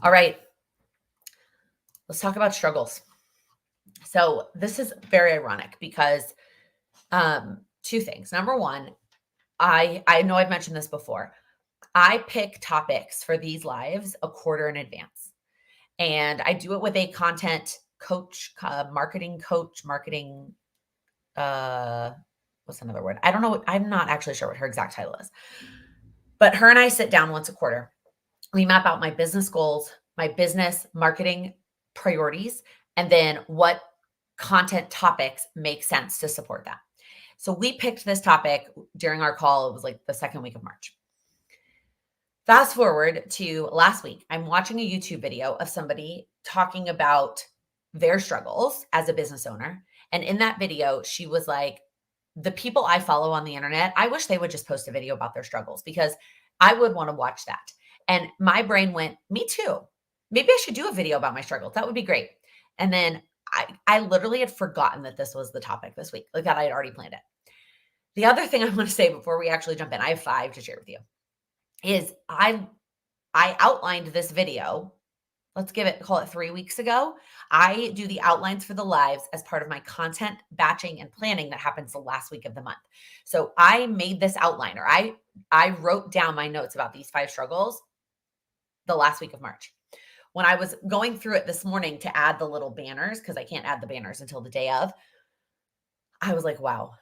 All right, let's talk about struggles. So this is very ironic because two things. Number one, I know I've mentioned this before. I pick topics for these lives a quarter in advance. And I do it with a content coach, marketing, uh, what's another word? I don't know. I'm not actually sure what her exact title is. But her and I sit down once a quarter. We map out my business goals, my business marketing priorities, and then what content topics make sense to support that. So we picked this topic during our call. It was like the second week of March. Fast forward to last week, I'm watching a YouTube video of somebody talking about their struggles as a business owner. And in that video, she was like, the people I follow on the internet, I wish they would just post a video about their struggles because I would want to watch that. And my brain went, me too. Maybe I should do a video about my struggles. That would be great. And then I literally had forgotten that this was the topic this week, like that I had already planned it. The other thing I want to say before we actually jump in, I have 5 to share with you, is I outlined this video. Call it 3 weeks ago. I do the outlines for the lives as part of my content batching and planning that happens the last week of the month. So I made this outline, or I wrote down my notes about these 5 struggles the last week of March. When I was going through it this morning to add the little banners, because I can't add the banners until the day of, I was like, wow,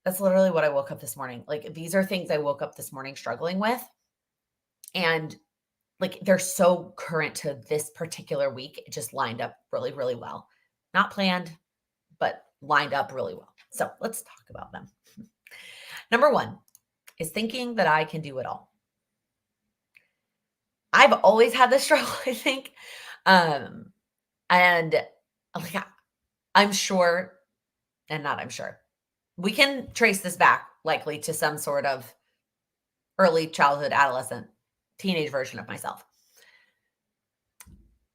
that's literally what I woke up this morning. Like, these are things I woke up this morning struggling with. And like, they're so current to this particular week. It just lined up really, really well. Not planned, but lined up really well. So let's talk about them. Number 1 is thinking that I can do it all. I've always had this struggle, I think. And like, I'm sure, and not I'm sure, we can trace this back likely to some sort of early childhood, adolescent, teenage version of myself.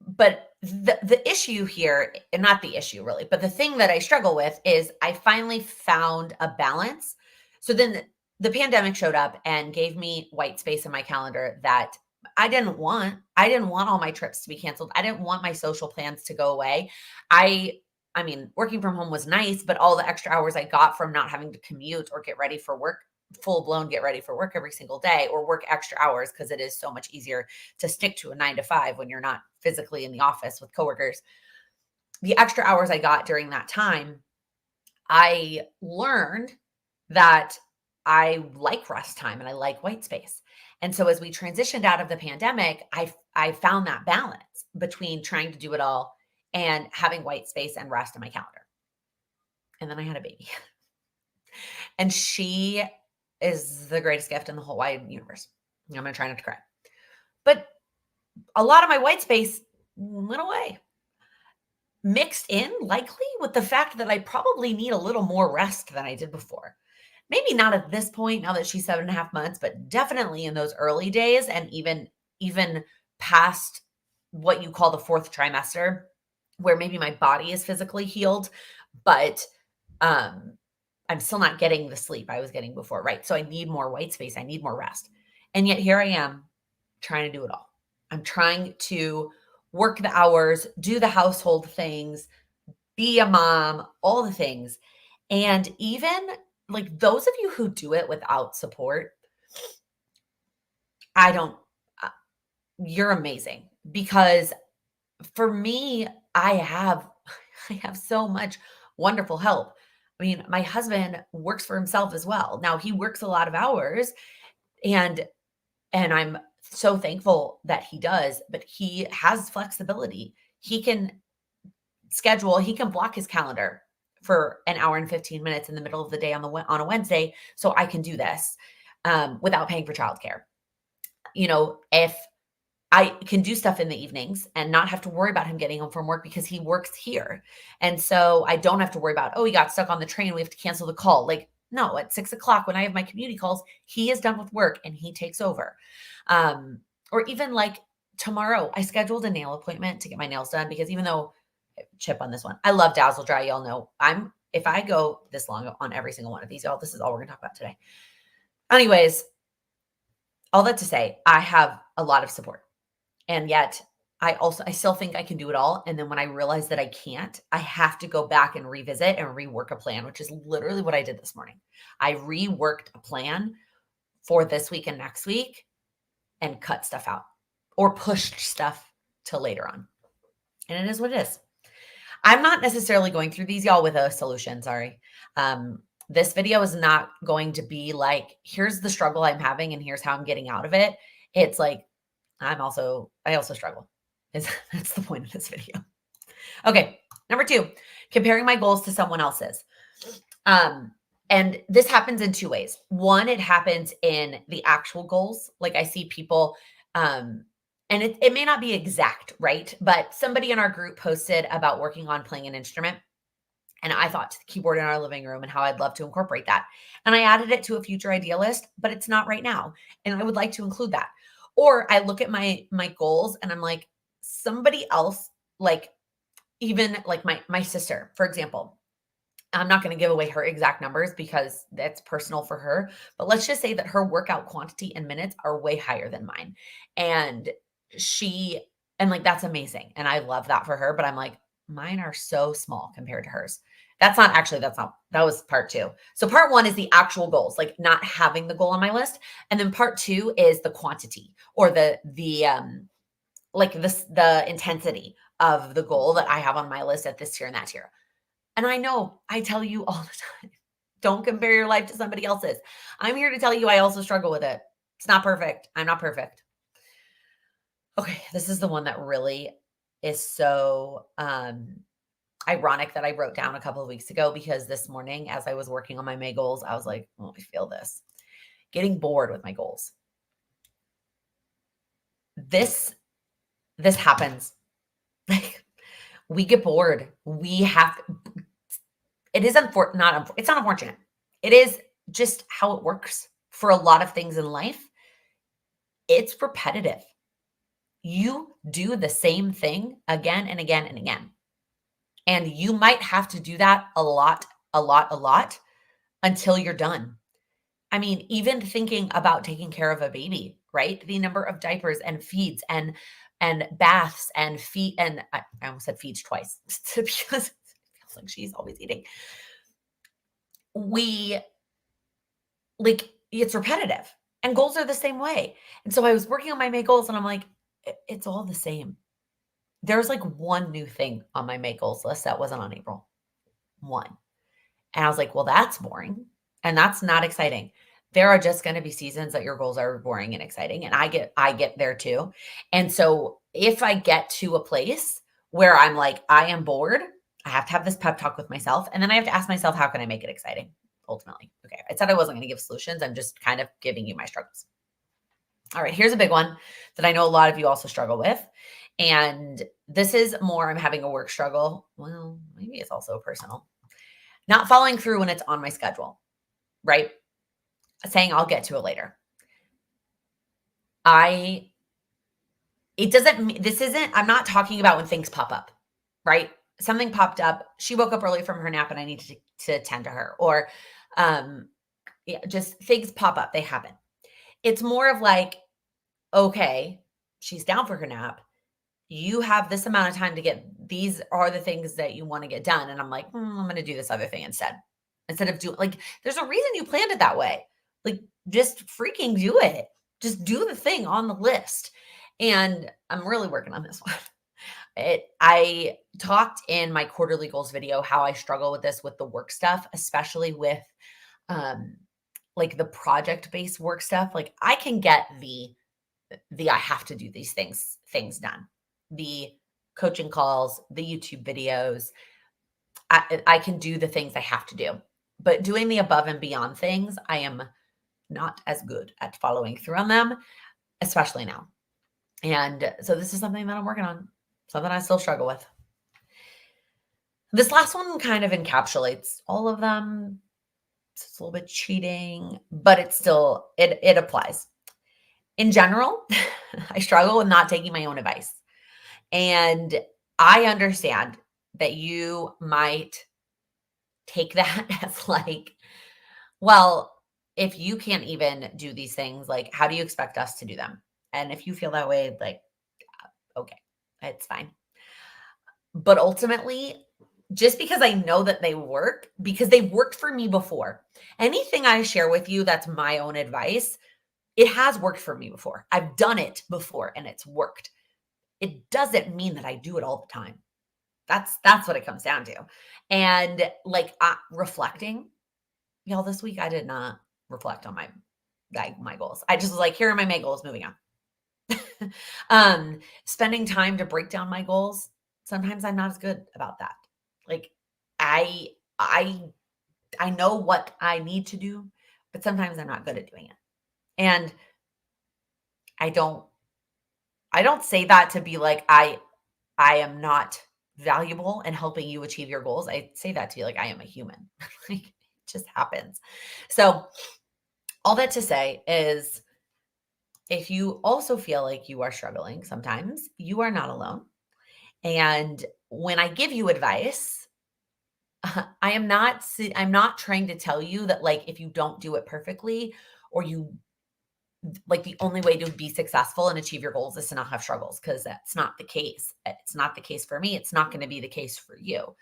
But the issue here, and not the issue really, but the thing that I struggle with is I finally found a balance. So then the pandemic showed up and gave me white space in my calendar that I didn't want. I didn't want all my trips to be canceled. I didn't want my social plans to go away. I mean, working from home was nice, but all the extra hours I got from not having to commute or get ready for work, full blown get ready for work every single day, or work extra hours, because it is so much easier to stick to a 9 to 5 when you're not physically in the office with coworkers. The extra hours I got during that time, I learned that I like rest time and I like white space. And so as we transitioned out of the pandemic, I found that balance between trying to do it all and having white space and rest in my calendar. And then I had a baby. And she is the greatest gift in the whole wide universe. I'm going to try not to cry. But a lot of my white space went away, mixed in likely with the fact that I probably need a little more rest than I did before. Maybe not at this point, now that she's 7.5 months, but definitely in those early days, and even past what you call the 4th trimester, where maybe my body is physically healed, but I'm still not getting the sleep I was getting before, right? So I need more white space. I need more rest. And yet here I am trying to do it all. I'm trying to work the hours, do the household things, be a mom, all the things. And even like those of you who do it without support, you're amazing, because for me, I have so much wonderful help. I mean, my husband works for himself as well. Now he works a lot of hours, and I'm so thankful that he does, but he has flexibility. He can block his calendar for an hour and 15 minutes in the middle of the day on a Wednesday, so I can do this without paying for childcare. If I can do stuff in the evenings and not have to worry about him getting home from work because he works here. And so I don't have to worry about, oh, he got stuck on the train, we have to cancel the call. Like, no, at 6:00 when I have my community calls, he is done with work and he takes over. Or even like tomorrow, I scheduled a nail appointment to get my nails done, because even though, chip on this one, I love Dazzle Dry. Y'all know if I go this long on every single one of these, y'all, this is all we're gonna talk about today. Anyways, all that to say, I have a lot of support. And yet I still think I can do it all. And then when I realize that I can't, I have to go back and revisit and rework a plan, which is literally what I did this morning. I reworked a plan for this week and next week and cut stuff out or pushed stuff to later on. And it is what it is. I'm not necessarily going through these, y'all, with a solution. Sorry. This video is not going to be like, here's the struggle I'm having and here's how I'm getting out of it. It's like, I also struggle. That's the point of this video. Okay. Number 2, comparing my goals to someone else's. And this happens in 2 ways. One, it happens in the actual goals. Like I see people, and it may not be exact, right? But somebody in our group posted about working on playing an instrument. And I thought to the keyboard in our living room and how I'd love to incorporate that. And I added it to a future idea list, but it's not right now. And I would like to include that. Or I look at my goals and I'm like, somebody else, like even like my sister, for example. I'm not going to give away her exact numbers because that's personal for her, but let's just say that her workout quantity and minutes are way higher than mine. And like, that's amazing. And I love that for her, but I'm like, mine are so small compared to hers. That was part 2. So part 1 is the actual goals, like not having the goal on my list. And then part 2 is the quantity or the intensity of the goal that I have on my list at this tier and that tier. And I know I tell you all the time, don't compare your life to somebody else's. I'm here to tell you I also struggle with it. It's not perfect. I'm not perfect. Okay, this is the one that really is so ironic that I wrote down a couple of weeks ago because this morning as I was working on my May goals, I was like, oh, I feel this. Getting bored with my goals. This happens. Like we get bored. It's not unfortunate. It is just how it works for a lot of things in life. It's repetitive. You do the same thing again and again and again. And you might have to do that a lot until you're done. I mean, even thinking about taking care of a baby, right? The number of diapers and feeds and baths and feed, and I almost said feeds twice because it feels like she's always eating. It's repetitive and goals are the same way. And so I was working on my May goals and I'm like, it's all the same. There's like one new thing on my May goals list that wasn't on April. One. And I was like, well, that's boring. And that's not exciting. There are just going to be seasons that your goals are boring and exciting. And I get there too. And so if I get to a place where I'm like, I am bored, I have to have this pep talk with myself. And then I have to ask myself, how can I make it exciting? Ultimately. Okay. I said I wasn't going to give solutions. I'm just kind of giving you my struggles. All right. Here's a big one that I know a lot of you also struggle with. And this is more, I'm having a work struggle. Well, maybe it's also personal. Not following through when it's on my schedule, right? Saying I'll get to it later. I'm not talking about when things pop up, right? Something popped up. She woke up early from her nap and I needed to attend to her. Or just things pop up. They happen. It's more of like, okay, she's down for her nap. You have this amount of time to get, these are the things that you want to get done. And I'm like, I'm going to do this other thing instead of doing, like, there's a reason you planned it that way. Like, just freaking do it. Just do the thing on the list. And I'm really working on this one. I talked in my quarterly goals video how I struggle with this with the work stuff, especially with like the project-based work stuff. Like I can get the I have to do these things done. The coaching calls, the YouTube videos. I can do the things I have to do. But doing the above and beyond things, I am not as good at following through on them, especially now. And so this is something that I'm working on, something I still struggle with. This last one kind of encapsulates all of them. It's a little bit cheating, but it's still, it applies. In general, I struggle with not taking my own advice. And I understand that you might take that as like, well, if you can't even do these things, like, how do you expect us to do them? And if you feel that way, like, okay, It's fine. But ultimately, just because I know that they work, because they worked for me before. Anything I share with you that's my own advice, it has worked for me before. I've done it before and it's worked. It doesn't mean that I do it all the time. That's what it comes down to. And like reflecting, y'all, this week I did not reflect on my goals. I just was like, here are my main goals, moving on. Spending time to break down my goals, sometimes I'm not as good about that. Like I I I know what I need to do, but sometimes I'm not good at doing it. And I don't I don't say that to be like I am not valuable in helping you achieve your goals. I say that to be like I am a human. Like it just happens. So all that to say is if you also feel like you are struggling sometimes, you are not alone. And when I give you advice, I'm not trying to tell you that like if you don't do it perfectly or you like the only way to be successful and achieve your goals is to not have struggles because that's not the case. It's not the case for me. It's not going to be the case for you.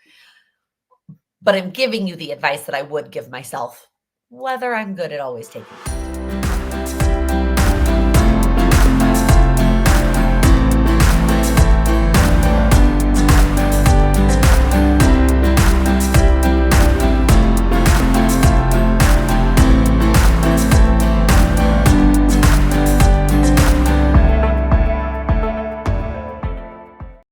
But I'm giving you the advice that I would give myself, whether I'm good at always taking it.